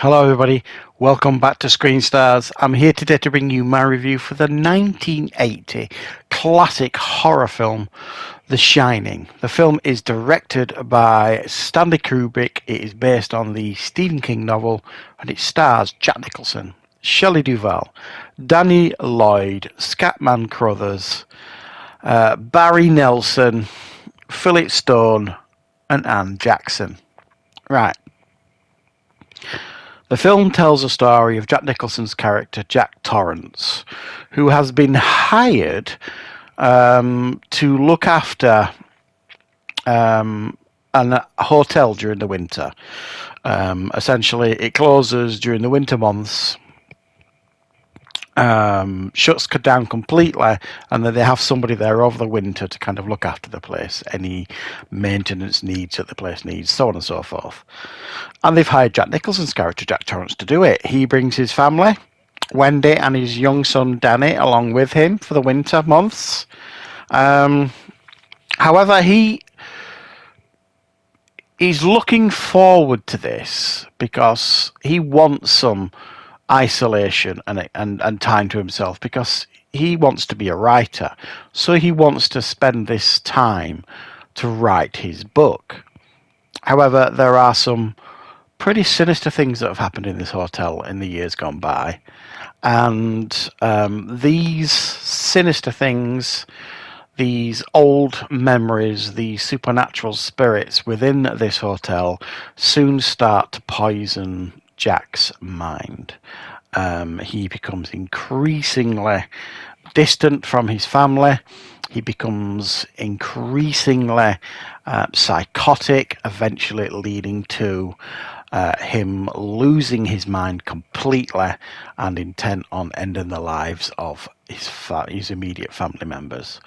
Hello, everybody. Welcome back to Screenstars. I'm here today to bring you my review for the 1980 classic horror film, The Shining. The film is directed by Stanley Kubrick. It is based on the Stephen King novel, and it stars Jack Nicholson, Shelley Duvall, Danny Lloyd, Scatman Crothers, Barry Nelson, Philip Stone, and Anne Jackson. Right. The film tells a story of Jack Nicholson's character, Jack Torrance, who has been hired to look after a hotel during the winter. Essentially, it closes during the winter months, shuts down completely, and then they have somebody there over the winter to kind of look after the place, any maintenance needs that the place needs, so on and so forth. And they've hired Jack Nicholson's character, Jack Torrance, to do it. He brings his family, Wendy and his young son Danny, along with him for the winter months. However, he's looking forward to this because he wants some isolation and time to himself, because he wants to be a writer. So he wants to spend this time to write his book. However, there are some pretty sinister things that have happened in this hotel in the years gone by, and these sinister things, these old memories, these supernatural spirits within this hotel soon start to poison Jack's mind. He becomes increasingly distant from his family. He becomes increasingly psychotic, eventually leading to him losing his mind completely and intent on ending the lives of his immediate family members.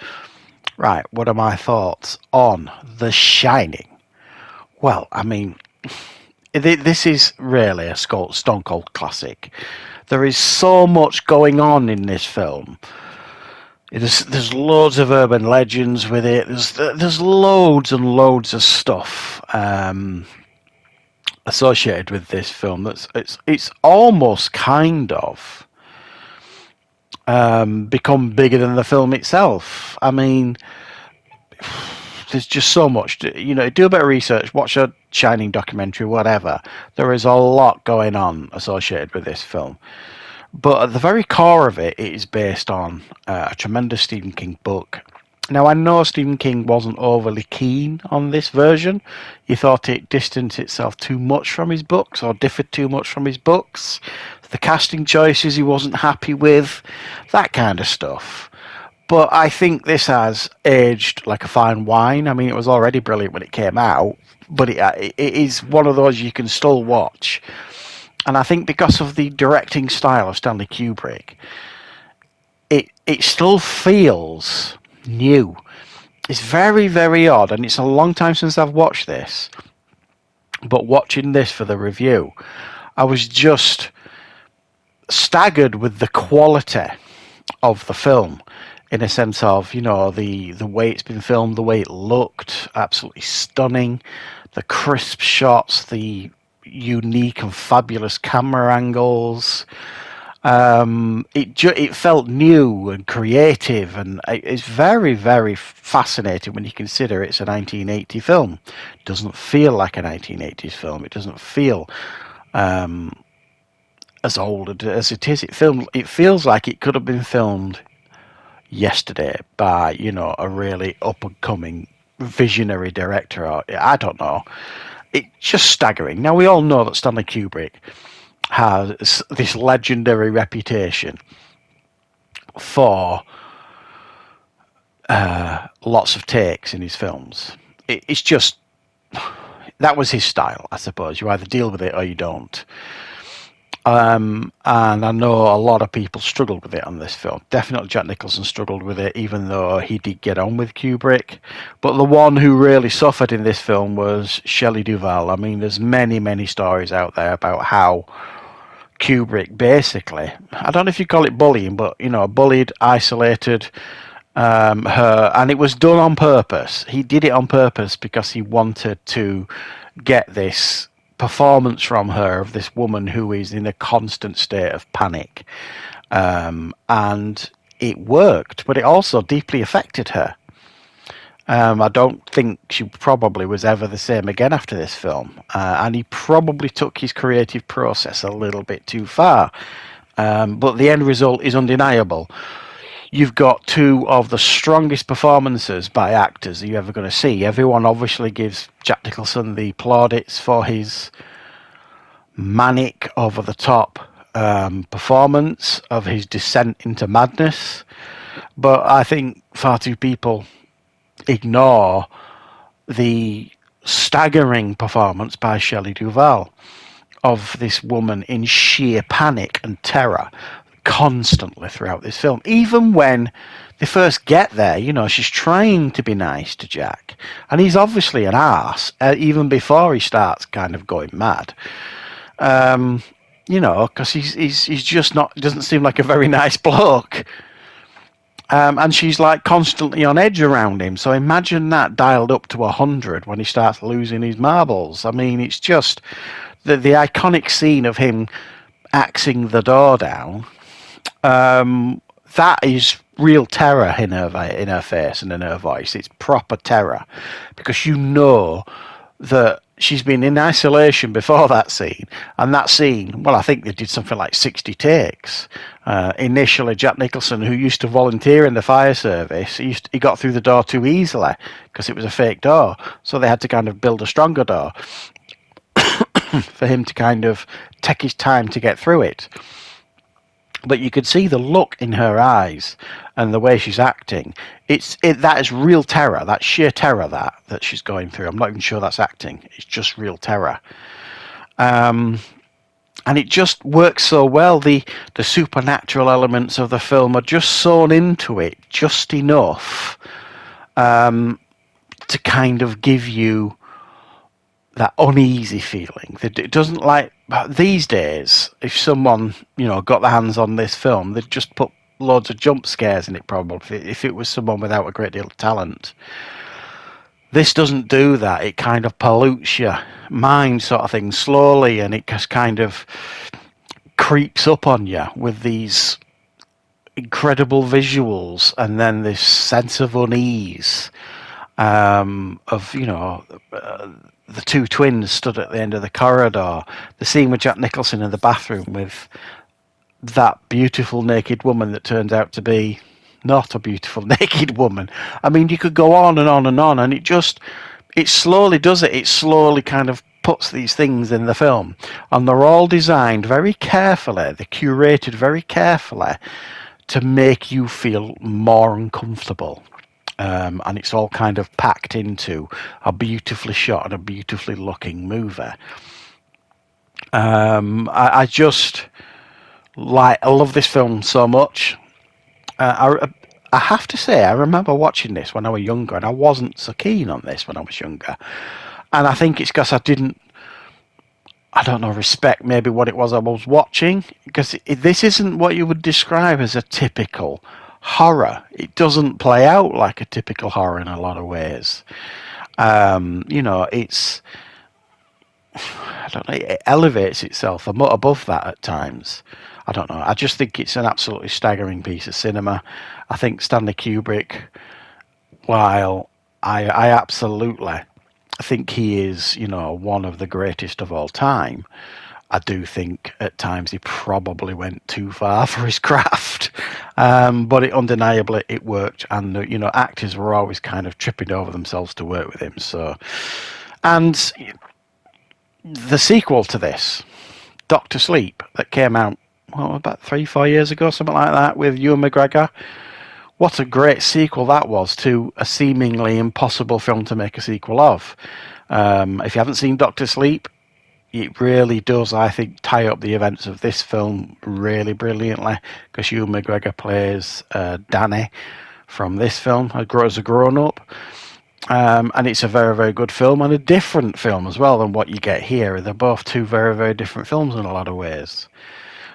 Right, what are my thoughts on The Shining? Well, I mean, this is really a stone cold classic. There is so much going on in this film. There's loads of urban legends with it. There's loads and loads of stuff associated with this film. It's almost kind of become bigger than the film itself. I mean, there's just so much. Do a bit of research, watch a Shining documentary, whatever. There is a lot going on associated with this film. But at the very core of it, it is based on a tremendous Stephen King book. Now, I know Stephen King wasn't overly keen on this version. He thought it distanced itself too much from his books, or differed too much from his books. The casting choices he wasn't happy with, that kind of stuff. But I think this has aged like a fine wine. I mean, it was already brilliant when it came out, but it is one of those you can still watch. And I think because of the directing style of Stanley Kubrick, it still feels new. It's very, very odd, and it's a long time since I've watched this. But watching this for the review, I was just staggered with the quality of the film, in a sense of, the way it's been filmed, the way it looked, absolutely stunning, the crisp shots, the unique and fabulous camera angles. It felt new and creative, and it's very, very fascinating when you consider it's a 1980 film. It doesn't feel like a 1980s film. It doesn't feel as old as it is. It feels like it could have been filmed yesterday by a really up and coming visionary director, or I don't know. It's just staggering. Now, we all know that Stanley Kubrick has this legendary reputation for lots of takes in his films. It's just, that was his style, I suppose. You either deal with it or you don't. And I know a lot of people struggled with it on this film. Definitely Jack Nicholson struggled with it, even though he did get on with Kubrick. But the one who really suffered in this film was Shelley Duvall. I mean, there's many, many stories out there about how Kubrick basically, I don't know if you call it bullying, but, bullied, isolated her. And it was done on purpose. He did it on purpose because he wanted to get this performance from her of this woman who is in a constant state of panic. And it worked, but it also deeply affected her. I don't think she probably was ever the same again after this film. And he probably took his creative process a little bit too far. But the end result is undeniable. You've got two of the strongest performances by actors you're ever going to see. Everyone obviously gives Jack Nicholson the plaudits for his manic, over-the-top performance of his descent into madness. But I think far too people ignore the staggering performance by Shelley Duvall of this woman in sheer panic and terror constantly throughout this film. Even when they first get there, you know, she's trying to be nice to Jack, and he's obviously an arse even before he starts kind of going mad. You know, because he's just not, doesn't seem like a very nice bloke. And she's like constantly on edge around him. So imagine that dialed up to 100 when he starts losing his marbles. I mean, it's just the iconic scene of him axing the door down. That is real terror in her face and in her voice. It's proper terror, because you know that she's been in isolation before that scene, and that scene, well, I think they did something like 60 takes. Initially, Jack Nicholson, who used to volunteer in the fire service, he got through the door too easily because it was a fake door, so they had to kind of build a stronger door for him to kind of take his time to get through it. But you could see the look in her eyes and the way she's acting. That is real terror. That's sheer terror that she's going through. I'm not even sure that's acting. It's just real terror. And it just works so well. The supernatural elements of the film are just sewn into it just enough to kind of give you that uneasy feeling. It doesn't, like these days, if someone, you know, got their hands on this film, they'd just put loads of jump scares in it, probably, if it was someone without a great deal of talent. This doesn't do that. It kind of pollutes your mind, sort of thing, slowly, and it just kind of creeps up on you with these incredible visuals, and then this sense of unease of, you know, the two twins stood at the end of the corridor, the scene with Jack Nicholson in the bathroom with that beautiful naked woman that turns out to be not a beautiful naked woman. I mean, you could go on and on and on, and it slowly does it. It slowly kind of puts these things in the film, and they're all designed very carefully. They're curated very carefully to make you feel more uncomfortable. And it's all kind of packed into a beautifully shot and a beautifully looking movie. I just I love this film so much. I have to say, I remember watching this when I was younger, and I wasn't so keen on this when I was younger. And I think it's because I don't know, respect maybe what it was I was watching, because this isn't what you would describe as a typical horror. It doesn't play out like a typical horror in a lot of ways. You know, I don't know, it elevates itself above that at times. I don't know. I just think it's an absolutely staggering piece of cinema. I think Stanley Kubrick, while I absolutely think he is, you know, one of the greatest of all time, I do think at times he probably went too far for his craft. But undeniably it worked, and you know, actors were always kind of tripping over themselves to work with him. So, and the sequel to this, Doctor Sleep, that came out about 3-4 years ago, something like that, with Ewan McGregor. What a great sequel that was to a seemingly impossible film to make a sequel of. If you haven't seen Doctor Sleep, it really does, I think, tie up the events of this film really brilliantly, because Ewan McGregor plays Danny from this film as a grown-up. And it's a very, very good film, and a different film as well than what you get here. They're both two very, very different films in a lot of ways.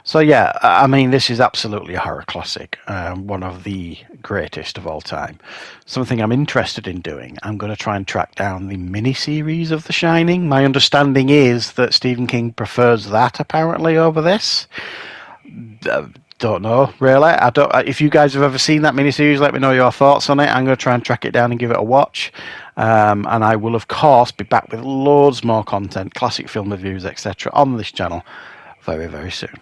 So yeah, I mean, this is absolutely a horror classic, one of the greatest of all time. Something I'm interested in doing. I'm going to try and track down the miniseries of The Shining. My understanding is that Stephen King prefers that apparently over this. Don't know really. I don't. If you guys have ever seen that miniseries, let me know your thoughts on it. I'm going to try and track it down and give it a watch. And I will, of course, be back with loads more content, classic film reviews, etc., on this channel very, very soon.